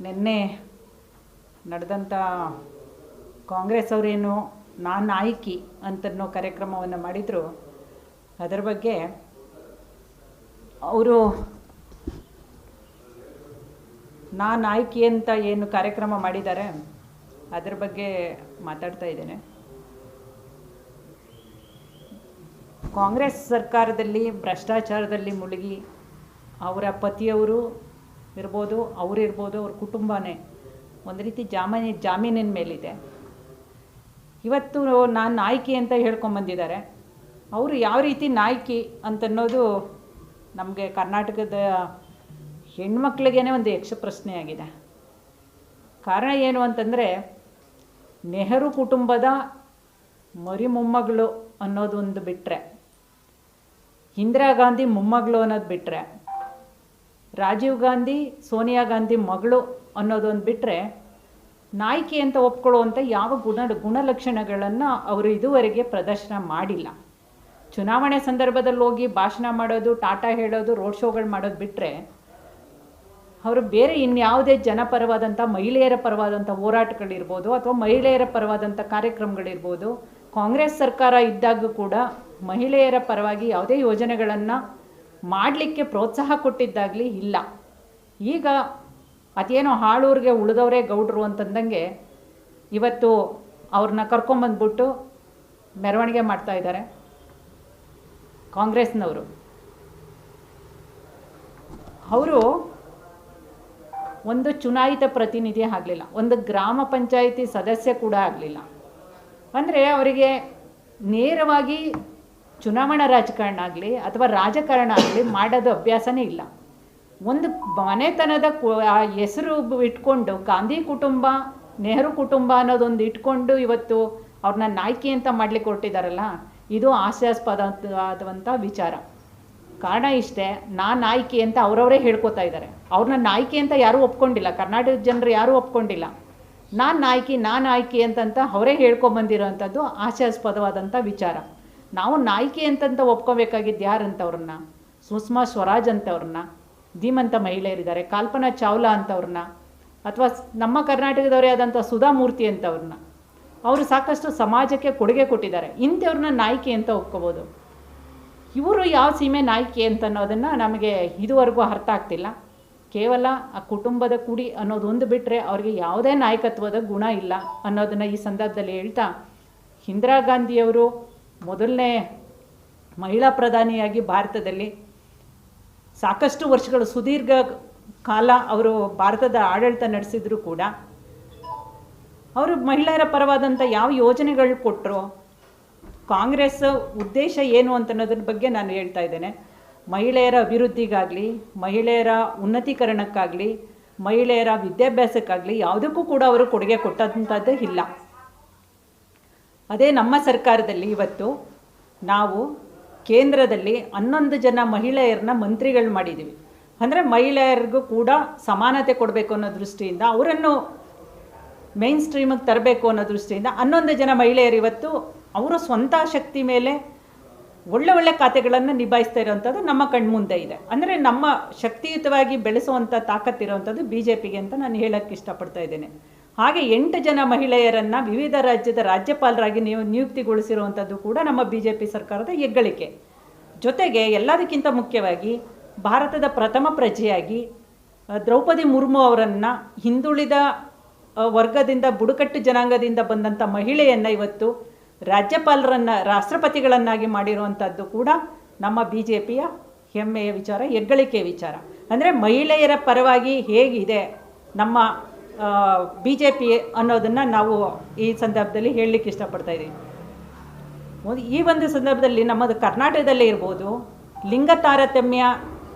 ನಿನ್ನೆ ನಡೆದಂಥ ಕಾಂಗ್ರೆಸ್ ಅವರೇನು ನಾನು ಆಯ್ಕೆ ಅಂತನ್ನೋ ಕಾರ್ಯಕ್ರಮವನ್ನು ಮಾಡಿದರು. ಅದರ ಬಗ್ಗೆ ಅವರು ನಾನು ಆಯ್ಕೆ ಅಂತ ಏನು ಕಾರ್ಯಕ್ರಮ ಮಾಡಿದ್ದಾರೆ ಅದರ ಬಗ್ಗೆ ಮಾತಾಡ್ತಾ ಇದ್ದೇನೆ. ಕಾಂಗ್ರೆಸ್ ಸರ್ಕಾರದಲ್ಲಿ ಭ್ರಷ್ಟಾಚಾರದಲ್ಲಿ ಮುಳುಗಿ ಅವರ ಪತಿಯವರು ಇರ್ಬೋದು, ಅವರಿರ್ಬೋದು, ಅವ್ರ ಕುಟುಂಬನೇ ಒಂದು ರೀತಿ ಜಾಮೀನಿನ ಮೇಲಿದೆ. ಇವತ್ತು ನಾನು ನಾಯಕಿ ಅಂತ ಹೇಳ್ಕೊಂಬಂದಿದ್ದಾರೆ. ಅವರು ಯಾವ ರೀತಿ ನಾಯಕಿ ಅಂತನ್ನೋದು ನಮಗೆ ಕರ್ನಾಟಕದ ಹೆಣ್ಮಕ್ಳಿಗೇ ಒಂದು ಯಕ್ಷ ಪ್ರಶ್ನೆಯಾಗಿದೆ. ಕಾರಣ ಏನು ಅಂತಂದರೆ, ನೆಹರು ಕುಟುಂಬದ ಮರಿ ಮೊಮ್ಮಗಳು ಅನ್ನೋದು ಒಂದು ಬಿಟ್ಟರೆ, ಇಂದಿರಾ ಗಾಂಧಿ ಮೊಮ್ಮಗಳು ಅನ್ನೋದು ಬಿಟ್ಟರೆ, ರಾಜೀವ್ ಗಾಂಧಿ ಸೋನಿಯಾ ಗಾಂಧಿ ಮಗಳು ಅನ್ನೋದೊಂದು ಬಿಟ್ಟರೆ, ನಾಯಕಿ ಅಂತ ಒಪ್ಕೊಳ್ಳುವಂಥ ಯಾವ ಗುಣಲಕ್ಷಣಗಳನ್ನು ಅವರು ಇದುವರೆಗೆ ಪ್ರದರ್ಶನ ಮಾಡಿಲ್ಲ. ಚುನಾವಣೆ ಸಂದರ್ಭದಲ್ಲಿ ಹೋಗಿ ಭಾಷಣ ಮಾಡೋದು, ಟಾಟಾ ಹೇಳೋದು, ರೋಡ್ ಶೋಗಳು ಮಾಡೋದು ಬಿಟ್ಟರೆ ಅವರು ಬೇರೆ ಇನ್ಯಾವುದೇ ಜನಪರವಾದಂಥ ಮಹಿಳೆಯರ ಪರವಾದಂಥ ಹೋರಾಟಗಳಿರ್ಬೋದು ಅಥವಾ ಮಹಿಳೆಯರ ಪರವಾದಂಥ ಕಾರ್ಯಕ್ರಮಗಳಿರ್ಬೋದು, ಕಾಂಗ್ರೆಸ್ ಸರ್ಕಾರ ಇದ್ದಾಗ ಕೂಡ ಮಹಿಳೆಯರ ಪರವಾಗಿ ಯಾವುದೇ ಯೋಜನೆಗಳನ್ನು ಮಾಡಲಿಕ್ಕೆ ಪ್ರೋತ್ಸಾಹ ಕೊಟ್ಟಿದ್ದಾಗಲಿ ಇಲ್ಲ. ಈಗ ಅದೇನೋ ಹಾಳೂರಿಗೆ ಉಳಿದವರೇ ಗೌಡ್ರು ಅಂತಂದಂಗೆ ಇವತ್ತು ಅವ್ರನ್ನ ಕರ್ಕೊಂಬಂದ್ಬಿಟ್ಟು ಮೆರವಣಿಗೆ ಮಾಡ್ತಾ ಇದ್ದಾರೆ ಕಾಂಗ್ರೆಸ್ನವರು. ಅವರು ಒಂದು ಚುನಾಯಿತ ಪ್ರತಿನಿಧಿ ಆಗಲಿಲ್ಲ, ಒಂದು ಗ್ರಾಮ ಪಂಚಾಯಿತಿ ಸದಸ್ಯ ಕೂಡ ಆಗಲಿಲ್ಲ. ಅಂದರೆ ಅವರಿಗೆ ನೇರವಾಗಿ ಚುನಾವಣಾ ರಾಜಕಾರಣ ಆಗಲಿ ಅಥವಾ ರಾಜಕಾರಣ ಆಗಲಿ ಮಾಡೋದು ಅಭ್ಯಾಸನೇ ಇಲ್ಲ. ಒಂದು ಮನೆತನದ ಹೆಸರು ಇಟ್ಕೊಂಡು ಗಾಂಧಿ ಕುಟುಂಬ, ನೆಹರು ಕುಟುಂಬ ಅನ್ನೋದೊಂದು ಇಟ್ಕೊಂಡು ಇವತ್ತು ಅವ್ರನ್ನ ನಾಯಕಿ ಅಂತ ಮಾಡಲಿಕ್ಕೆ ಹೊರಟಿದ್ದಾರಲ್ಲ, ಇದು ಹಾಸ್ಯಾಸ್ಪದವಾದಂಥ ವಿಚಾರ. ಕಾರಣ ಇಷ್ಟೇ, ನಾನು ಆಯ್ಕೆ ಅಂತ ಅವರವರೇ ಹೇಳ್ಕೊತಾ ಇದ್ದಾರೆ. ಅವ್ರನ್ನ ನಾಯಕಿ ಅಂತ ಯಾರೂ ಒಪ್ಕೊಂಡಿಲ್ಲ, ಕರ್ನಾಟಕದ ಜನರು ಯಾರೂ ಒಪ್ಕೊಂಡಿಲ್ಲ. ನಾನು ಆಯ್ಕೆ ಅಂತಂತ ಅವರೇ ಹೇಳ್ಕೊಂಬಂದಿರೋವಂಥದ್ದು ಹಾಸ್ಯಾಸ್ಪದವಾದಂಥ ವಿಚಾರ. ನಾವು ನಾಯಕಿ ಅಂತಂತ ಒಪ್ಕೋಬೇಕಾಗಿದ್ದು ಯಾರಂತವ್ರನ್ನ? ಸುಷ್ಮಾ ಸ್ವರಾಜ್ ಅಂತವ್ರನ್ನ, ಧೀಮಂತ ಮಹಿಳೆಯರಿದ್ದಾರೆ, ಕಲ್ಪನಾ ಚಾವ್ಲಾ ಅಂತವ್ರನ್ನ, ಅಥವಾ ನಮ್ಮ ಕರ್ನಾಟಕದವರೇ ಆದಂಥ ಸುಧಾಮೂರ್ತಿ ಅಂತವ್ರನ್ನ. ಅವರು ಸಾಕಷ್ಟು ಸಮಾಜಕ್ಕೆ ಕೊಡುಗೆ ಕೊಟ್ಟಿದ್ದಾರೆ. ಇಂಥವ್ರನ್ನ ನಾಯಕಿ ಅಂತ ಒಪ್ಕೋಬೋದು. ಇವರು ಯಾವ ಸೀಮೆ ನಾಯಕಿ ಅಂತ ಅನ್ನೋದನ್ನು ನಮಗೆ ಇದುವರೆಗೂ ಅರ್ಥ ಆಗ್ತಿಲ್ಲ. ಕೇವಲ ಆ ಕುಟುಂಬದ ಕುಡಿ ಅನ್ನೋದು ಒಂದು ಬಿಟ್ಟರೆ ಅವ್ರಿಗೆ ಯಾವುದೇ ನಾಯಕತ್ವದ ಗುಣ ಇಲ್ಲ ಅನ್ನೋದನ್ನು ಈ ಸಂದರ್ಭದಲ್ಲಿ ಹೇಳ್ತಾ, ಇಂದಿರಾ ಗಾಂಧಿಯವರು ಮೊದಲನೇ ಮಹಿಳಾ ಪ್ರಧಾನಿಯಾಗಿ ಭಾರತದಲ್ಲಿ ಸಾಕಷ್ಟು ವರ್ಷಗಳು ಸುದೀರ್ಘ ಕಾಲ ಅವರು ಭಾರತದ ಆಡಳಿತ ನಡೆಸಿದ್ರು ಕೂಡ ಅವರು ಮಹಿಳೆಯರ ಪರವಾದಂಥ ಯಾವ ಯೋಜನೆಗಳು ಕೊಟ್ಟರು, ಕಾಂಗ್ರೆಸ್ ಉದ್ದೇಶ ಏನು ಅಂತ ಅನ್ನೋದ್ರ ಬಗ್ಗೆ ನಾನು ಹೇಳ್ತಾ ಇದ್ದೇನೆ. ಮಹಿಳೆಯರ ಅಭಿವೃದ್ಧಿಗಾಗಲಿ, ಮಹಿಳೆಯರ ಉನ್ನತೀಕರಣಕ್ಕಾಗಲಿ, ಮಹಿಳೆಯರ ವಿದ್ಯಾಭ್ಯಾಸಕ್ಕಾಗಲಿ ಯಾವುದಕ್ಕೂ ಕೂಡ ಅವರು ಕೊಡುಗೆ ಕೊಟ್ಟಂಥದ್ದು ಇಲ್ಲ. ಅದೇ ನಮ್ಮ ಸರ್ಕಾರದಲ್ಲಿ ಇವತ್ತು ನಾವು ಕೇಂದ್ರದಲ್ಲಿ 11 ಜನ ಮಹಿಳೆಯರನ್ನ ಮಂತ್ರಿಗಳು ಮಾಡಿದ್ದೀವಿ. ಅಂದರೆ ಮಹಿಳೆಯರಿಗೂ ಕೂಡ ಸಮಾನತೆ ಕೊಡಬೇಕು ಅನ್ನೋ ದೃಷ್ಟಿಯಿಂದ, ಅವರನ್ನು ಮೇನ್ ಸ್ಟ್ರೀಮಿಗೆ ತರಬೇಕು ಅನ್ನೋ ದೃಷ್ಟಿಯಿಂದ 11 ಜನ ಮಹಿಳೆಯರು ಇವತ್ತು ಅವರ ಸ್ವಂತ ಶಕ್ತಿ ಮೇಲೆ ಒಳ್ಳೆ ಖಾತೆಗಳನ್ನು ನಿಭಾಯಿಸ್ತಾ ಇರೋವಂಥದ್ದು ನಮ್ಮ ಕಣ್ಮುಂದೆ ಇದೆ. ಅಂದರೆ ನಮ್ಮ ಶಕ್ತಿಯುತವಾಗಿ ಬೆಳೆಸುವಂಥ ತಾಕತ್ತಿರೋವಂಥದ್ದು BJPಗೆ ಅಂತ ನಾನು ಹೇಳೋಕ್ಕೆ ಇಷ್ಟಪಡ್ತಾ ಇದ್ದೇನೆ. ಹಾಗೆ 8 ಜನ ಮಹಿಳೆಯರನ್ನು ವಿವಿಧ ರಾಜ್ಯದ ರಾಜ್ಯಪಾಲರಾಗಿ ನಿಯುಕ್ತಿಗೊಳಿಸಿರುವಂಥದ್ದು ಕೂಡ ನಮ್ಮ BJP ಸರ್ಕಾರದ ಹೆಗ್ಗಳಿಕೆ. ಜೊತೆಗೆ ಎಲ್ಲದಕ್ಕಿಂತ ಮುಖ್ಯವಾಗಿ ಭಾರತದ ಪ್ರಥಮ ಪ್ರಜೆಯಾಗಿ ದ್ರೌಪದಿ ಮುರ್ಮು ಅವರನ್ನು ಹಿಂದುಳಿದ ವರ್ಗದಿಂದ, ಬುಡಕಟ್ಟು ಜನಾಂಗದಿಂದ ಬಂದಂಥ ಮಹಿಳೆಯನ್ನು ಇವತ್ತು ರಾಷ್ಟ್ರಪತಿಗಳನ್ನಾಗಿ ಮಾಡಿರುವಂಥದ್ದು ಕೂಡ ನಮ್ಮ BJPಯ ಹೆಮ್ಮೆಯ ವಿಚಾರ, ಹೆಗ್ಗಳಿಕೆಯ ವಿಚಾರ. ಅಂದರೆ ಮಹಿಳೆಯರ ಪರವಾಗಿ ಹೇಗಿದೆ ನಮ್ಮ BJP ಅನ್ನೋದನ್ನು ನಾವು ಈ ಸಂದರ್ಭದಲ್ಲಿ ಹೇಳಲಿಕ್ಕೆ ಇಷ್ಟಪಡ್ತಾ ಇದ್ದೀವಿ. ಈ ಒಂದು ಸಂದರ್ಭದಲ್ಲಿ ನಮ್ಮದು ಕರ್ನಾಟಕದಲ್ಲೇ ಇರ್ಬೋದು, ಲಿಂಗ ತಾರತಮ್ಯ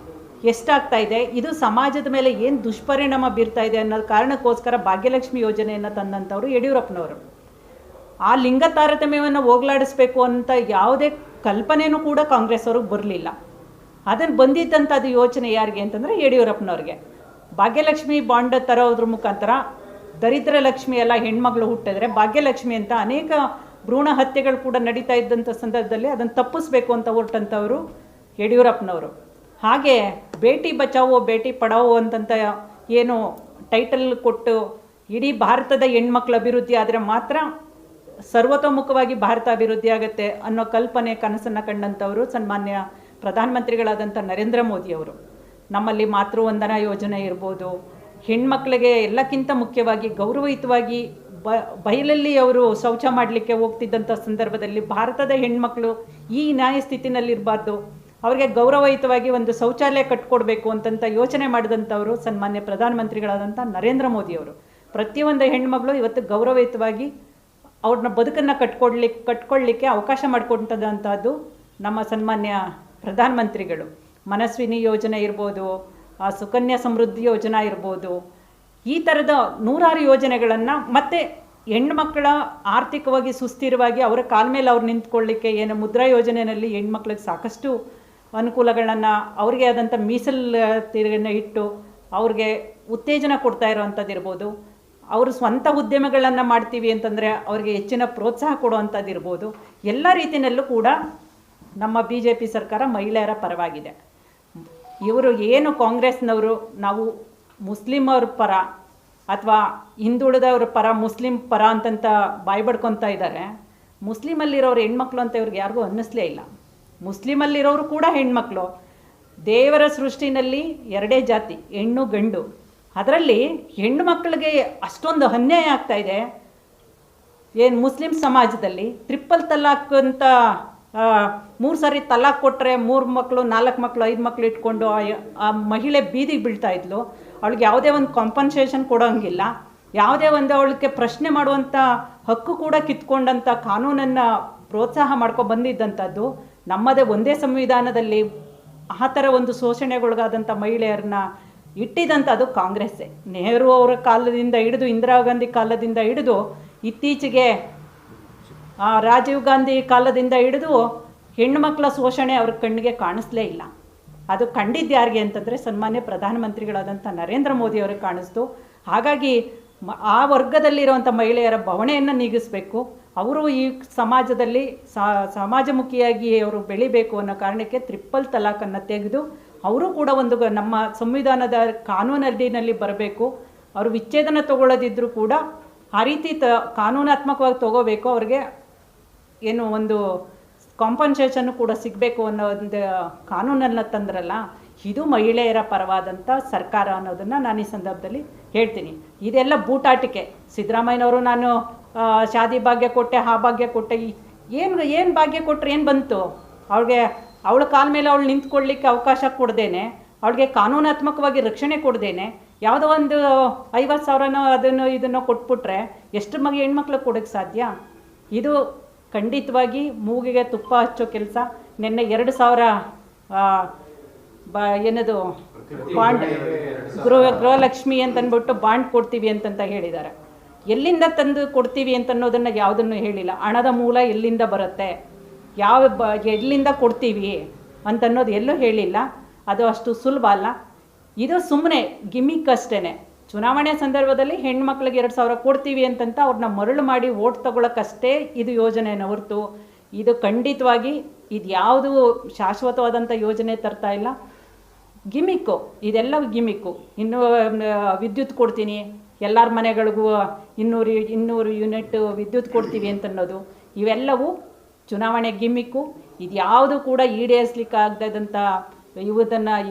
ಎಷ್ಟಾಗ್ತಾ ಇದೆ, ಇದು ಸಮಾಜದ ಮೇಲೆ ಏನು ದುಷ್ಪರಿಣಾಮ ಬೀರ್ತಾ ಇದೆ ಅನ್ನೋದು ಕಾರಣಕ್ಕೋಸ್ಕರ ಭಾಗ್ಯಲಕ್ಷ್ಮಿ ಯೋಜನೆಯನ್ನು ತಂದಂಥವ್ರು ಯಡಿಯೂರಪ್ಪನವರು. ಆ ಲಿಂಗ ತಾರತಮ್ಯವನ್ನು ಹೋಗಲಾಡಿಸ್ಬೇಕು ಅಂತ ಯಾವುದೇ ಕಲ್ಪನೆಯೂ ಕೂಡ ಕಾಂಗ್ರೆಸ್ ಅವ್ರಿಗೆ ಬರಲಿಲ್ಲ. ಅದನ್ನು ಬಂದಿದ್ದಂಥದ್ದು ಯೋಚನೆ ಯಾರಿಗೆ ಅಂತಂದರೆ ಯಡಿಯೂರಪ್ಪನವ್ರಿಗೆ. ಭಾಗ್ಯಲಕ್ಷ್ಮಿ ಬಾಂಡ್ ತರೋದ್ರ ಮುಖಾಂತರ ದರಿದ್ರ ಲಕ್ಷ್ಮಿ ಎಲ್ಲ ಹೆಣ್ಮಗಳು ಹುಟ್ಟಿದ್ರೆ ಭಾಗ್ಯಲಕ್ಷ್ಮಿ ಅಂತ ಅನೇಕ ಭ್ರೂಣ ಹತ್ಯೆಗಳು ಕೂಡ ನಡೀತಾ ಇದ್ದಂಥ ಸಂದರ್ಭದಲ್ಲಿ ಅದನ್ನು ತಪ್ಪಿಸ್ಬೇಕು ಅಂತ ಹೊರಟಂಥವರು ಯಡಿಯೂರಪ್ಪನವರು. ಹಾಗೆ ಬೇಟಿ ಬಚಾವೋ ಬೇಟಿ ಪಡಾವೋ ಅಂತಂತ ಏನು ಟೈಟಲ್ ಕೊಟ್ಟು ಇಡೀ ಭಾರತದ ಹೆಣ್ಮಕ್ಳ ಅಭಿವೃದ್ಧಿ ಆದರೆ ಮಾತ್ರ ಸರ್ವತೋಮುಖವಾಗಿ ಭಾರತ ಅಭಿವೃದ್ಧಿ ಆಗುತ್ತೆ ಅನ್ನೋ ಕಲ್ಪನೆ ಕನಸನ್ನು ಕಂಡಂಥವರು ಸನ್ಮಾನ್ಯ ಪ್ರಧಾನಮಂತ್ರಿಗಳಾದಂಥ ನರೇಂದ್ರ ಮೋದಿಯವರು. ನಮ್ಮಲ್ಲಿ ಮಾತೃವಂದನಾ ಯೋಜನೆ ಇರ್ಬೋದು, ಹೆಣ್ಮಕ್ಳಿಗೆ ಎಲ್ಲಕ್ಕಿಂತ ಮುಖ್ಯವಾಗಿ ಗೌರವಯುತವಾಗಿ ಬಯಲಲ್ಲಿ ಅವರು ಶೌಚ ಮಾಡಲಿಕ್ಕೆ ಹೋಗ್ತಿದ್ದಂಥ ಸಂದರ್ಭದಲ್ಲಿ ಭಾರತದ ಹೆಣ್ಮಕ್ಳು ಈ ನ್ಯಾಯಸ್ಥಿತಿನಲ್ಲಿರಬಾರ್ದು, ಅವರಿಗೆ ಗೌರವಯುತವಾಗಿ ಒಂದು ಶೌಚಾಲಯ ಕಟ್ಕೊಡ್ಬೇಕು ಅಂತಂತ ಯೋಚನೆ ಮಾಡಿದಂಥವರು ಸನ್ಮಾನ್ಯ ಪ್ರಧಾನಮಂತ್ರಿಗಳಾದಂಥ ನರೇಂದ್ರ ಮೋದಿಯವರು. ಪ್ರತಿಯೊಂದು ಹೆಣ್ಮಗಳು ಇವತ್ತು ಗೌರವಯುತವಾಗಿ ಅವ್ರನ್ನ ಬದುಕನ್ನು ಕಟ್ಕೊಳ್ಳಿಕ್ಕೆ ಅವಕಾಶ ಮಾಡಿಕೊಟ್ಟಂಥದ್ದು ನಮ್ಮ ಸನ್ಮಾನ್ಯ ಪ್ರಧಾನಮಂತ್ರಿಗಳು. ಮನಸ್ವಿನಿ ಯೋಜನೆ ಇರ್ಬೋದು, ಸುಕನ್ಯಾ ಸಮೃದ್ಧಿ ಯೋಜನಾ ಇರ್ಬೋದು, ಈ ಥರದ ನೂರಾರು ಯೋಜನೆಗಳನ್ನು ಮತ್ತು ಹೆಣ್ಮಕ್ಳ ಆರ್ಥಿಕವಾಗಿ ಸುಸ್ಥಿರವಾಗಿ ಅವರ ಕಾಲ ಮೇಲೆ ಅವ್ರು ನಿಂತ್ಕೊಳ್ಳಿಕ್ಕೆ ಏನು ಮುದ್ರಾ ಯೋಜನೆಯಲ್ಲಿ ಹೆಣ್ಮಕ್ಳಿಗೆ ಸಾಕಷ್ಟು ಅನುಕೂಲಗಳನ್ನು, ಅವ್ರಿಗೆ ಆದಂಥ ಮೀಸಲನ್ನು ಇಟ್ಟು ಅವ್ರಿಗೆ ಉತ್ತೇಜನ ಕೊಡ್ತಾ ಇರೋವಂಥದ್ದು ಇರ್ಬೋದು, ಅವರು ಸ್ವಂತ ಉದ್ಯಮಗಳನ್ನು ಮಾಡ್ತೀವಿ ಅಂತಂದರೆ ಅವ್ರಿಗೆ ಹೆಚ್ಚಿನ ಪ್ರೋತ್ಸಾಹ ಕೊಡುವಂಥದ್ದು ಇರ್ಬೋದು. ಎಲ್ಲ ರೀತಿಯಲ್ಲೂ ಕೂಡ ನಮ್ಮ BJP ಸರ್ಕಾರ ಮಹಿಳೆಯರ ಪರವಾಗಿದೆ. ಇವರು ಏನು ಕಾಂಗ್ರೆಸ್ನವರು ನಾವು ಮುಸ್ಲಿಮವ್ರ ಪರ ಅಥವಾ ಹಿಂದುಳಿದವ್ರ ಪರ ಮುಸ್ಲಿಂ ಪರ ಅಂತಂತ ಬಾಯ್ಬಡ್ಕೊತಾ ಇದ್ದಾರೆ. ಮುಸ್ಲಿಮಲ್ಲಿರೋರು ಹೆಣ್ಮಕ್ಳು ಅಂತ ಇವ್ರಿಗೆ ಯಾರಿಗೂ ಅನ್ನಿಸ್ಲೇ ಇಲ್ಲ. ಮುಸ್ಲಿಮಲ್ಲಿರೋರು ಕೂಡ ಹೆಣ್ಮಕ್ಳು. ದೇವರ ಸೃಷ್ಟಿನಲ್ಲಿ ಎರಡೇ ಜಾತಿ, ಹೆಣ್ಣು ಗಂಡು. ಅದರಲ್ಲಿ ಹೆಣ್ಣು ಮಕ್ಕಳಿಗೆ ಅಷ್ಟೊಂದು ಅನ್ಯಾಯ ಆಗ್ತಾಯಿದೆ. ಏನು ಮುಸ್ಲಿಂ ಸಮಾಜದಲ್ಲಿ ಟ್ರಿಪ್ಪಲ್ ತಲಾಕ್ ಅಂತ 3 ಸಾರಿ ತಲಾಕ್ ಕೊಟ್ಟರೆ 3 ಮಕ್ಕಳು 4 ಮಕ್ಕಳು 5 ಮಕ್ಕಳು ಇಟ್ಕೊಂಡು ಆ ಮಹಿಳೆ ಬೀದಿಗೆ ಬೀಳ್ತಾ ಇದ್ಲು. ಅವಳಿಗೆ ಯಾವುದೇ ಒಂದು ಕಾಂಪನ್ಸೇಷನ್ ಕೊಡೋಂಗಿಲ್ಲ, ಯಾವುದೇ ಒಂದು ಅವಳಿಗೆ ಪ್ರಶ್ನೆ ಮಾಡುವಂಥ ಹಕ್ಕು ಕೂಡ ಕಿತ್ಕೊಂಡಂಥ ಕಾನೂನನ್ನು ಪ್ರೋತ್ಸಾಹ ಮಾಡ್ಕೊಂಡು ಬಂದಿದ್ದಂಥದ್ದು ನಮ್ಮದೇ ಒಂದೇ ಸಂವಿಧಾನದಲ್ಲಿ. ಆ ಥರ ಒಂದು ಶೋಷಣೆಗೊಳಗಾದಂಥ ಮಹಿಳೆಯರನ್ನ ಇಟ್ಟಿದ್ದಂಥದ್ದು ಕಾಂಗ್ರೆಸ್ಸೇ. ನೆಹರು ಅವರ ಕಾಲದಿಂದ ಹಿಡಿದು ಇಂದಿರಾ ಗಾಂಧಿ ಕಾಲದಿಂದ ಹಿಡಿದು ಇತ್ತೀಚೆಗೆ ರಾಜೀವ್ ಗಾಂಧಿ ಕಾಲದಿಂದ ಹಿಡಿದು ಹೆಣ್ಣುಮಕ್ಕಳ ಶೋಷಣೆ ಅವ್ರ ಕಣ್ಣಿಗೆ ಕಾಣಿಸ್ಲೇ ಇಲ್ಲ. ಅದು ಕಂಡಿದ್ದು ಯಾರಿಗೆ ಅಂತಂದರೆ ಸನ್ಮಾನ್ಯ ಪ್ರಧಾನಮಂತ್ರಿಗಳಾದಂಥ ನರೇಂದ್ರ ಮೋದಿಯವರಿಗೆ ಕಾಣಿಸ್ತು. ಹಾಗಾಗಿ ಆ ವರ್ಗದಲ್ಲಿರುವಂಥ ಮಹಿಳೆಯರ ಬವಣೆಯನ್ನು ನೀಗಿಸಬೇಕು. ಅವರು ಈ ಸಮಾಜದಲ್ಲಿ ಸಮಾಜಮುಖಿಯಾಗಿ ಅವರು ಬೆಳಿಬೇಕು ಅನ್ನೋ ಕಾರಣಕ್ಕೆ ಟ್ರಿಪ್ಪಲ್ ತಲಾಖನ್ನು ತೆಗೆದು ಅವರು ಕೂಡ ಒಂದು ನಮ್ಮ ಸಂವಿಧಾನದ ಕಾನೂನಿನಲ್ಲಿ ಬರಬೇಕು. ಅವರು ವಿಚ್ಛೇದನ ತಗೊಳ್ಳೋದಿದ್ರೂ ಕೂಡ ಆ ರೀತಿ ಕಾನೂನಾತ್ಮಕವಾಗಿ ತಗೋಬೇಕು. ಅವ್ರಿಗೆ ಏನು ಒಂದು ಕಾಂಪನ್ಸೇಷನ್ನು ಕೂಡ ಸಿಗಬೇಕು ಅನ್ನೋ ಒಂದು ಕಾನೂನನ್ನು ತಂದ್ರಲ್ಲ, ಇದು ಮಹಿಳೆಯರ ಪರವಾದಂಥ ಸರ್ಕಾರ ಅನ್ನೋದನ್ನು ನಾನು ಈ ಸಂದರ್ಭದಲ್ಲಿ ಹೇಳ್ತೀನಿ. ಇದೆಲ್ಲ ಬೂಟಾಟಿಕೆ. ಸಿದ್ದರಾಮಯ್ಯನವರು ನಾನು ಶಾದಿ ಭಾಗ್ಯ ಕೊಟ್ಟೆ, ಆ ಭಾಗ್ಯ ಕೊಟ್ಟೆ, ಏನು ಭಾಗ್ಯ ಕೊಟ್ಟರೆ ಏನು ಬಂತು? ಅವಳ ಕಾಲ ಮೇಲೆ ಅವಳು ನಿಂತ್ಕೊಳ್ಳಿಕ್ಕೆ ಅವಕಾಶ ಕೊಡ್ದೇನೆ, ಅವಳಿಗೆ ಕಾನೂನಾತ್ಮಕವಾಗಿ ರಕ್ಷಣೆ ಕೊಡ್ದೇನೆ ಯಾವುದೋ ಒಂದು 50,000ನೋ ಇದನ್ನು ಕೊಟ್ಬಿಟ್ರೆ ಎಷ್ಟು ಹೆಣ್ಮಕ್ಳು ಕೊಡೋಕ್ಕೆ ಸಾಧ್ಯ? ಇದು ಖಂಡಿತವಾಗಿ ಮೂಗಿಗೆ ತುಪ್ಪ ಹಚ್ಚೋ ಕೆಲಸ. ನಿನ್ನೆ 2,000 ಏನದು ಬಾಂಡ್ ಗೃಹಲಕ್ಷ್ಮಿ ಅಂತಂದ್ಬಿಟ್ಟು ಬಾಂಡ್ ಕೊಡ್ತೀವಿ ಅಂತಂತ ಹೇಳಿದ್ದಾರೆ. ಎಲ್ಲಿಂದ ತಂದು ಕೊಡ್ತೀವಿ ಅಂತನ್ನೋದನ್ನು ಯಾವುದನ್ನು ಹೇಳಿಲ್ಲ. ಹಣದ ಮೂಲ ಎಲ್ಲಿಂದ ಬರುತ್ತೆ, ಎಲ್ಲಿಂದ ಕೊಡ್ತೀವಿ ಅಂತನ್ನೋದು ಎಲ್ಲೂ ಹೇಳಿಲ್ಲ. ಅದು ಅಷ್ಟು ಸುಲಭ ಅಲ್ಲ. ಇದು ಸುಮ್ಮನೆ ಗಿಮಿಕ್ ಅಷ್ಟೇ. ಚುನಾವಣೆ ಸಂದರ್ಭದಲ್ಲಿ ಹೆಣ್ಮಕ್ಳಿಗೆ 2,000 ಕೊಡ್ತೀವಿ ಅಂತಂತ ಅವ್ರನ್ನ ಮರಳು ಮಾಡಿ ಓಟ್ ತಗೊಳ್ಳೋಕ್ಕಷ್ಟೇ ಇದು ಯೋಜನೆಯನ್ನು ಹೊರತು ಇದು ಖಂಡಿತವಾಗಿ ಇದು ಯಾವುದು ಶಾಶ್ವತವಾದಂಥ ಯೋಜನೆ ತರ್ತಾ ಇಲ್ಲ. ಗಿಮಿಕ್ಕು, ಇದೆಲ್ಲ ಗಿಮಿಕ್ಕು. ಇನ್ನು ವಿದ್ಯುತ್ ಕೊಡ್ತೀನಿ, ಎಲ್ಲರ ಮನೆಗಳಿಗೂ 200 ಯೂನಿಟ್ ವಿದ್ಯುತ್ ಕೊಡ್ತೀವಿ ಅಂತನ್ನೋದು ಇವೆಲ್ಲವೂ ಚುನಾವಣೆ ಗಿಮ್ಮಿಕ್ಕು. ಇದು ಯಾವುದು ಕೂಡ ಈಡೇರಿಸಲಿಕ್ಕೆ ಆಗದಂಥ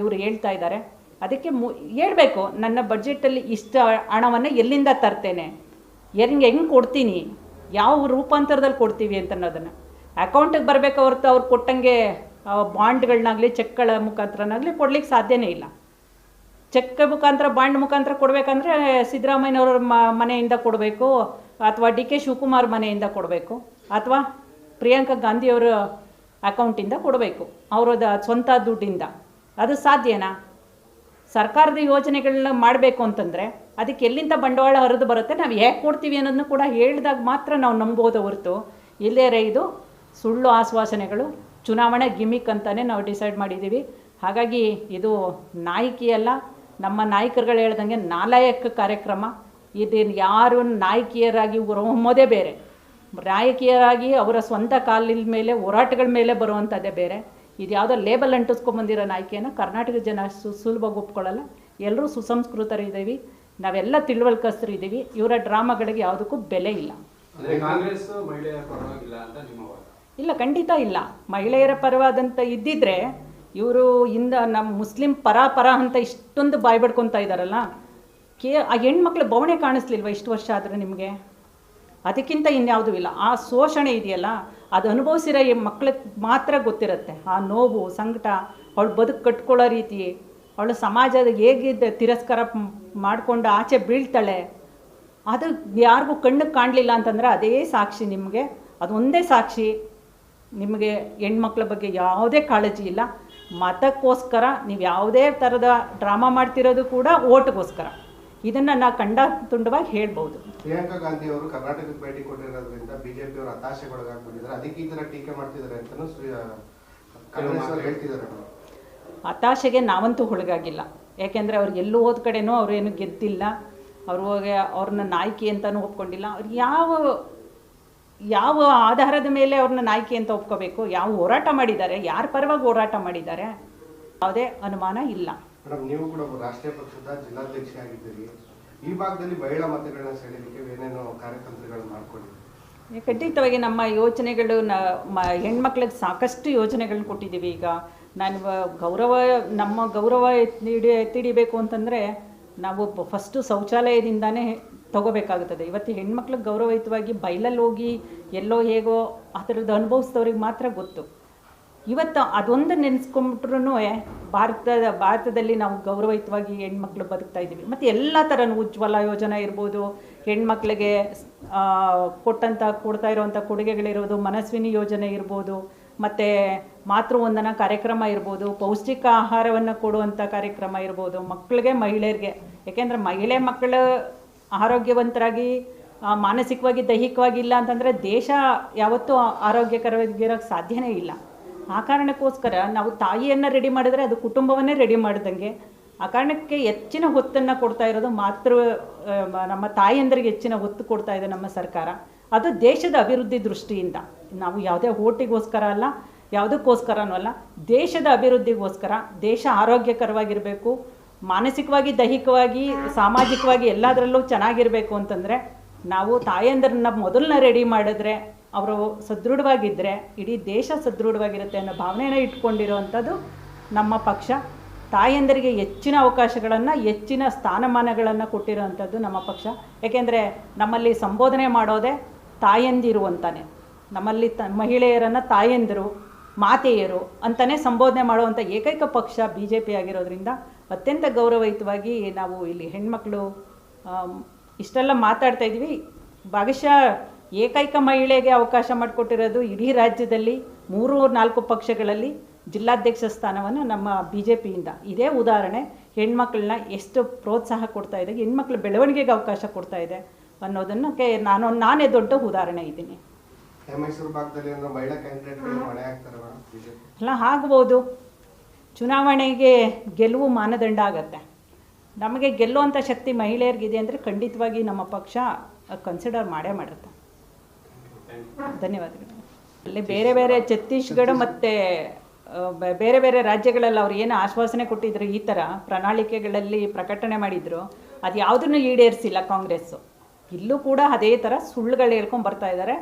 ಇವರು ಹೇಳ್ತಾ ಇದ್ದಾರೆ. ಅದಕ್ಕೆ ಹೇಳ್ಬೇಕು, ನನ್ನ ಬಡ್ಜೆಟಲ್ಲಿ ಇಷ್ಟು ಹಣವನ್ನು ಎಲ್ಲಿಂದ ತರ್ತೇನೆ, ಹೆಂಗೆ ಕೊಡ್ತೀನಿ, ಯಾವ ರೂಪಾಂತರದಲ್ಲಿ ಕೊಡ್ತೀವಿ ಅಂತ ಅನ್ನೋದನ್ನು ಅಕೌಂಟಿಗೆ ಬರಬೇಕು ಹೊರತು ಅವ್ರು ಕೊಟ್ಟಂಗೆ ಬಾಂಡ್ಗಳನ್ನಾಗಲಿ ಚೆಕ್ಗಳ ಮುಖಾಂತರನಾಗಲಿ ಕೊಡ್ಲಿಕ್ಕೆ ಸಾಧ್ಯನೇ ಇಲ್ಲ. ಚೆಕ್ ಮುಖಾಂತರ ಬಾಂಡ್ ಮುಖಾಂತರ ಕೊಡಬೇಕಂದ್ರೆ ಸಿದ್ದರಾಮಯ್ಯನವ್ರ ಮನೆಯಿಂದ ಕೊಡಬೇಕು, ಅಥವಾ DK ಶಿವಕುಮಾರ್ ಮನೆಯಿಂದ ಕೊಡಬೇಕು, ಅಥವಾ ಪ್ರಿಯಾಂಕಾ ಗಾಂಧಿಯವರ ಅಕೌಂಟಿಂದ ಕೊಡಬೇಕು, ಅವರದ ಸ್ವಂತ ದುಡ್ಡಿಂದ. ಅದು ಸಾಧ್ಯನಾ? ಸರ್ಕಾರದ ಯೋಜನೆಗಳನ್ನ ಮಾಡಬೇಕು ಅಂತಂದರೆ ಅದಕ್ಕೆ ಎಲ್ಲಿಂದ ಬಂಡವಾಳ ಹರಿದು ಬರುತ್ತೆ, ನಾವು ಹೇಗೆ ಕೊಡ್ತೀವಿ ಅನ್ನೋದನ್ನು ಕೂಡ ಹೇಳಿದಾಗ ಮಾತ್ರ ನಾವು ನಂಬೋದು ಹೊರತು ಇಲ್ಲೇರೆ ಇದು ಸುಳ್ಳು ಆಶ್ವಾಸನೆಗಳು, ಚುನಾವಣೆ ಗಿಮಿಕ್ ಅಂತಲೇ ನಾವು ಡಿಸೈಡ್ ಮಾಡಿದ್ದೀವಿ. ಹಾಗಾಗಿ ಇದು ನಾಯಕಿಯಲ್ಲ, ನಮ್ಮ ನಾಯಕರುಗಳು ಹೇಳ್ದಂಗೆ ನಾಲಾಯಕ ಕಾರ್ಯಕ್ರಮ. ಇದೇನು ಯಾರು ನಾಯಕಿಯರಾಗಿ ಹೊರಹೊಮ್ಮೋದೇ ಬೇರೆ, ನಾಯಕಿಯರಾಗಿ ಅವರ ಸ್ವಂತ ಕಾಲಿನ ಮೇಲೆ ಹೋರಾಟಗಳ ಮೇಲೆ ಬರುವಂಥದ್ದೇ ಬೇರೆ. ಇದು ಯಾವುದೋ ಲೇಬಲ್ ಅಂಟಿಸ್ಕೊಂಬಂದಿರೋ ನಾಯಕಿಯನ್ನು ಕರ್ನಾಟಕದ ಜನ ಸುಲಭವಾಗಿ ಒಪ್ಕೊಳ್ಳಲ್ಲ. ಎಲ್ಲರೂ ಸುಸಂಸ್ಕೃತರಿದ್ದೀವಿ, ನಾವೆಲ್ಲ ತಿಳುವಳಿಕಸ್ತರಿದ್ದೀವಿ. ಇವರ ಡ್ರಾಮಾಗಳಿಗೆ ಯಾವುದಕ್ಕೂ ಬೆಲೆ ಇಲ್ಲ. ಕಾಂಗ್ರೆಸ್ ಮಹಿಳೆಯರ ಪರವಾಗಿಲ್ಲ ಅಂತ ನಿಮ್ಮ ವಾದ? ಇಲ್ಲ, ಖಂಡಿತ ಇಲ್ಲ. ಮಹಿಳೆಯರ ಪರವಾದಂಥ ಇದ್ದಿದ್ರೆ ಇವರು ನಮ್ಮ ಮುಸ್ಲಿಂ ಪರ ಅಂತ ಇಷ್ಟೊಂದು ಬಾಯ್ ಬಿಡ್ಕೊತಾ ಇದ್ದಾರಲ್ಲ, ಆ ಹೆಣ್ಮಕ್ಳು ಬವಣೆ ಕಾಣಿಸ್ಲಿಲ್ವ ಇಷ್ಟು ವರ್ಷ ಆದರೂ ನಿಮಗೆ? ಅದಕ್ಕಿಂತ ಇನ್ಯಾವುದೂ ಇಲ್ಲ. ಆ ಶೋಷಣೆ ಇದೆಯಲ್ಲ, ಅದು ಅನುಭವಿಸಿರೋ ಈ ಮಕ್ಳಿಗೆ ಮಾತ್ರ ಗೊತ್ತಿರುತ್ತೆ ಆ ನೋವು, ಸಂಕಟ, ಅವಳು ಬದುಕು ಕಟ್ಕೊಳ್ಳೋ ರೀತಿ, ಅವಳು ಸಮಾಜದ ಹೇಗಿದ್ದ ತಿರಸ್ಕಾರ ಮಾಡಿಕೊಂಡು ಆಚೆ ಬೀಳ್ತಾಳೆ, ಅದು ಯಾರಿಗೂ ಕಣ್ಣಿಗೆ ಕಾಣಲಿಲ್ಲ ಅಂತಂದರೆ ಅದೇ ಸಾಕ್ಷಿ ನಿಮಗೆ. ಅದೊಂದೇ ಸಾಕ್ಷಿ. ನಿಮಗೆ ಹೆಣ್ಮಕ್ಳ ಬಗ್ಗೆ ಯಾವುದೇ ಕಾಳಜಿ ಇಲ್ಲ. ಮತಕ್ಕೋಸ್ಕರ ನೀವು ಯಾವುದೇ ಥರದ ಡ್ರಾಮಾ ಮಾಡ್ತಿರೋದು ಕೂಡ ಓಟ್ಗೋಸ್ಕರ. ಇದನ್ನು ನಾವು ತುಂಡವಾಗಿ ಹೇಳ್ಬೋದು. ಪ್ರಿಯಾಂಕಾ ಗಾಂಧಿ ಅವರು ಕರ್ನಾಟಕಕ್ಕೆ ಭೇಟಿ ಕೊಟ್ಟಿರೋದ್ರಿಂದ ಬಿಜೆಪಿ ಅವರು ಹತಾಶೆಗೊಳಗಾಗ್ಬಿಟ್ಟಿದ್ದಾರೆ, ಅದಕ್ಕೆ ಈ ಥರ ಟೀಕೆ ಮಾಡ್ತಿದ್ದಾರೆ ಅಂತಲೂ ಕಾಂಗ್ರೆಸ್ ಅವರು ಹೇಳ್ತಿದ್ದಾರೆ. ಹತಾಶೆಗೆ ನಾವಂತೂ ಒಳಗಾಗಿಲ್ಲ. ಯಾಕೆಂದರೆ ಅವ್ರು ಎಲ್ಲೂ ಹೋದ ಕಡೆನೂ ಅವ್ರೇನು ಗೆದ್ದಿಲ್ಲ. ಅವ್ರನ್ನ ನಾಯಕಿ ಅಂತಲೂ ಒಪ್ಕೊಂಡಿಲ್ಲ. ಅವ್ರು ಯಾವ ಆಧಾರದ ಮೇಲೆ ಅವ್ರನ್ನ ನಾಯಕಿ ಅಂತ ಒಪ್ಕೋಬೇಕು? ಯಾವ ಹೋರಾಟ ಮಾಡಿದ್ದಾರೆ, ಯಾರ ಪರವಾಗಿ ಹೋರಾಟ ಮಾಡಿದ್ದಾರೆ, ಯಾವುದೇ ಅನುಮಾನ ಇಲ್ಲ. ಮೇಡಮ್, ನೀವು ಕೂಡ ರಾಷ್ಟ್ರೀಯ ಪಕ್ಷದ ಜಿಲ್ಲಾಧ್ಯಕ್ಷ ಆಗಿದ್ದೀರಿ. ಈ ಭಾಗದಲ್ಲಿ ಮಹಿಳಾ ಮತಗಳನ್ನ ಸೆಳೆಯಲಿಕ್ಕೆ ಏನೇನೋ ಕಾರ್ಯತಂತ್ರಗಳನ್ನು ಮಾಡ್ಕೊಂಡಿದ್ದೀವಿ? ಖಂಡಿತವಾಗಿ ನಮ್ಮ ಯೋಚನೆಗಳು ಹೆಣ್ಮಕ್ಳಿಗೆ ಸಾಕಷ್ಟು ಯೋಜನೆಗಳನ್ನ ಕೊಟ್ಟಿದ್ದೀವಿ. ಈಗ ನಮ್ಮ ಗೌರವ ಎತ್ತಿಡಿಬೇಕು ಅಂತಂದರೆ ನಾವು ಫಸ್ಟು ಶೌಚಾಲಯದಿಂದನೇ ತಗೋಬೇಕಾಗುತ್ತದೆ. ಇವತ್ತು ಹೆಣ್ಮಕ್ಳಿಗೆ ಗೌರವಯುತವಾಗಿ ಬಯಲಲ್ಲಿ ಹೋಗಿ ಎಲ್ಲೋ ಹೇಗೋ ಆ ಥರದ್ದು ಅನುಭವಿಸಿದವ್ರಿಗೆ ಮಾತ್ರ ಗೊತ್ತು. ಇವತ್ತು ಅದೊಂದು ನೆನೆಸ್ಕೊಂಬಿಟ್ರೂ ಭಾರತದಲ್ಲಿ ನಾವು ಗೌರವಯುತವಾಗಿ ಹೆಣ್ಮಕ್ಳು ಬದುಕ್ತಾ ಇದ್ದೀವಿ. ಮತ್ತು ಎಲ್ಲ ಥರನೂ ಉಜ್ವಲ ಯೋಜನೆ ಇರ್ಬೋದು, ಹೆಣ್ಮಕ್ಳಿಗೆ ಕೊಡ್ತಾ ಇರೋವಂಥ ಕೊಡುಗೆಗಳಿರ್ಬೋದು, ಮನಸ್ವಿನಿ ಯೋಜನೆ ಇರ್ಬೋದು, ಮತ್ತು ಮಾತೃವಂದನಾ ಕಾರ್ಯಕ್ರಮ ಇರ್ಬೋದು, ಪೌಷ್ಟಿಕ ಆಹಾರವನ್ನು ಕೊಡುವಂಥ ಕಾರ್ಯಕ್ರಮ ಇರ್ಬೋದು, ಮಹಿಳೆಯರಿಗೆ. ಏಕೆಂದರೆ ಮಕ್ಕಳು ಆರೋಗ್ಯವಂತರಾಗಿ ಮಾನಸಿಕವಾಗಿ ದೈಹಿಕವಾಗಿ ಇಲ್ಲ ಅಂತಂದರೆ ದೇಶ ಯಾವತ್ತೂ ಆರೋಗ್ಯಕರವಾಗಿರೋಕ್ಕೆ ಸಾಧ್ಯನೇ ಇಲ್ಲ. ಆ ಕಾರಣಕ್ಕೋಸ್ಕರ ನಾವು ತಾಯಿಯನ್ನು ರೆಡಿ ಮಾಡಿದ್ರೆ ಅದು ಕುಟುಂಬವನ್ನೇ ರೆಡಿ ಮಾಡಿದಂಗೆ. ಆ ಕಾರಣಕ್ಕೆ ಹೆಚ್ಚಿನ ಹೊತ್ತನ್ನು ಕೊಡ್ತಾ ಇರೋದು ನಮ್ಮ ತಾಯಿಯಂದರಿಗೆ ಹೆಚ್ಚಿನ ಹೊತ್ತು ಕೊಡ್ತಾ ಇದೆ ನಮ್ಮ ಸರ್ಕಾರ. ಅದು ದೇಶದ ಅಭಿವೃದ್ಧಿ ದೃಷ್ಟಿಯಿಂದ. ನಾವು ಯಾವುದೇ ಓಟಿಗೋಸ್ಕರ ಅಲ್ಲ, ಯಾವುದಕ್ಕೋಸ್ಕರನೂ ಅಲ್ಲ, ದೇಶದ ಅಭಿವೃದ್ಧಿಗೋಸ್ಕರ. ದೇಶ ಆರೋಗ್ಯಕರವಾಗಿರಬೇಕು, ಮಾನಸಿಕವಾಗಿ ದೈಹಿಕವಾಗಿ ಸಾಮಾಜಿಕವಾಗಿ ಎಲ್ಲದರಲ್ಲೂ ಚೆನ್ನಾಗಿರಬೇಕು ಅಂತಂದರೆ ನಾವು ತಾಯಂದಿರನ್ನ ಮೊದಲನ್ನ ರೆಡಿ ಮಾಡಿದ್ರೆ, ಅವರು ಸದೃಢವಾಗಿದ್ದರೆ ಇಡೀ ದೇಶ ಸದೃಢವಾಗಿರುತ್ತೆ ಅನ್ನೋ ಭಾವನೆಯನ್ನು ಇಟ್ಕೊಂಡಿರೋವಂಥದ್ದು ನಮ್ಮ ಪಕ್ಷ. ತಾಯಂದರಿಗೆ ಹೆಚ್ಚಿನ ಅವಕಾಶಗಳನ್ನು, ಹೆಚ್ಚಿನ ಸ್ಥಾನಮಾನಗಳನ್ನು ಕೊಟ್ಟಿರೋವಂಥದ್ದು ನಮ್ಮ ಪಕ್ಷ. ಏಕೆಂದರೆ ನಮ್ಮಲ್ಲಿ ಸಂಬೋಧನೆ ಮಾಡೋದೇ ತಾಯಂದಿರು ಅಂತಾನೆ. ನಮ್ಮಲ್ಲಿ ಮಹಿಳೆಯರನ್ನು ತಾಯಂದಿರು, ಮಾತೆಯರು ಅಂತಲೇ ಸಂಬೋಧನೆ ಮಾಡುವಂಥ ಏಕೈಕ ಪಕ್ಷ BJP ಆಗಿರೋದ್ರಿಂದ ಅತ್ಯಂತ ಗೌರವಯುತವಾಗಿ ನಾವು ಇಲ್ಲಿ ಹೆಣ್ಮಕ್ಳು ಇಷ್ಟೆಲ್ಲ ಮಾತಾಡ್ತಾ ಇದ್ದೀವಿ. ಭಾಗಶಃ ಏಕೈಕ ಮಹಿಳೆಗೆ ಅವಕಾಶ ಮಾಡಿಕೊಟ್ಟಿರೋದು ಇಡೀ ರಾಜ್ಯದಲ್ಲಿ 3-4 ಪಕ್ಷಗಳಲ್ಲಿ ಜಿಲ್ಲಾಧ್ಯಕ್ಷ ಸ್ಥಾನವನ್ನು ನಮ್ಮ BJPಯಿಂದ. ಇದೇ ಉದಾಹರಣೆ ಹೆಣ್ಮಕ್ಳನ್ನ ಎಷ್ಟು ಪ್ರೋತ್ಸಾಹ ಕೊಡ್ತಾ ಇದೆ, ಹೆಣ್ಮಕ್ಳ ಬೆಳವಣಿಗೆಗೆ ಅವಕಾಶ ಕೊಡ್ತಾ ಇದೆ ಅನ್ನೋದನ್ನಕ್ಕೆ ನಾನೇ ದೊಡ್ಡ ಉದಾಹರಣೆ ಇದ್ದೀನಿ. ಮೈಸೂರು ಭಾಗದಲ್ಲಿ ಮಹಿಳಾ ಕ್ಯಾಂಡಿಡೇಟ್ಗಳು ಮನೆ ಆಗ್ತಾರೆ ಅಲ್ಲ, ಆಗ್ಬೋದು. ಚುನಾವಣೆಗೆ ಗೆಲುವು ಮಾನದಂಡ ಆಗತ್ತೆ. ನಮಗೆ ಗೆಲ್ಲುವಂಥ ಶಕ್ತಿ ಮಹಿಳೆಯರಿಗಿದೆ ಅಂದರೆ ಖಂಡಿತವಾಗಿ ನಮ್ಮ ಪಕ್ಷ ಕನ್ಸಿಡರ್ ಮಾಡುತ್ತೆ. ಧನ್ಯವಾದಗಳು. ಅಲ್ಲಿ ಬೇರೆ ಬೇರೆ ಛತ್ತೀಸ್ಗಢ ಮತ್ತು ಬೇರೆ ಬೇರೆ ರಾಜ್ಯಗಳಲ್ಲಿ ಅವ್ರು ಏನು ಆಶ್ವಾಸನೆ ಕೊಟ್ಟಿದ್ರು, ಈ ಥರ ಪ್ರಣಾಳಿಕೆಗಳಲ್ಲಿ ಪ್ರಕಟಣೆ ಮಾಡಿದ್ರು, ಅದು ಯಾವುದನ್ನು ಈಡೇರಿಸಿಲ್ಲ ಕಾಂಗ್ರೆಸ್ಸು. ಇಲ್ಲೂ ಕೂಡ ಅದೇ ಥರ ಸುಳ್ಳುಗಳು ಹೇಳ್ಕೊಂಡು ಬರ್ತಾ ಇದ್ದಾರೆ.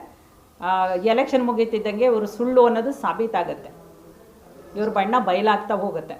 ಎಲೆಕ್ಷನ್ ಮುಗೀತಿದ್ದಂಗೆ ಇವರು ಸುಳ್ಳು ಅನ್ನೋದು ಸಾಬೀತಾಗತ್ತೆ, ಇವ್ರ ಬಣ್ಣ ಬಯಲಾಗ್ತಾ ಹೋಗುತ್ತೆ.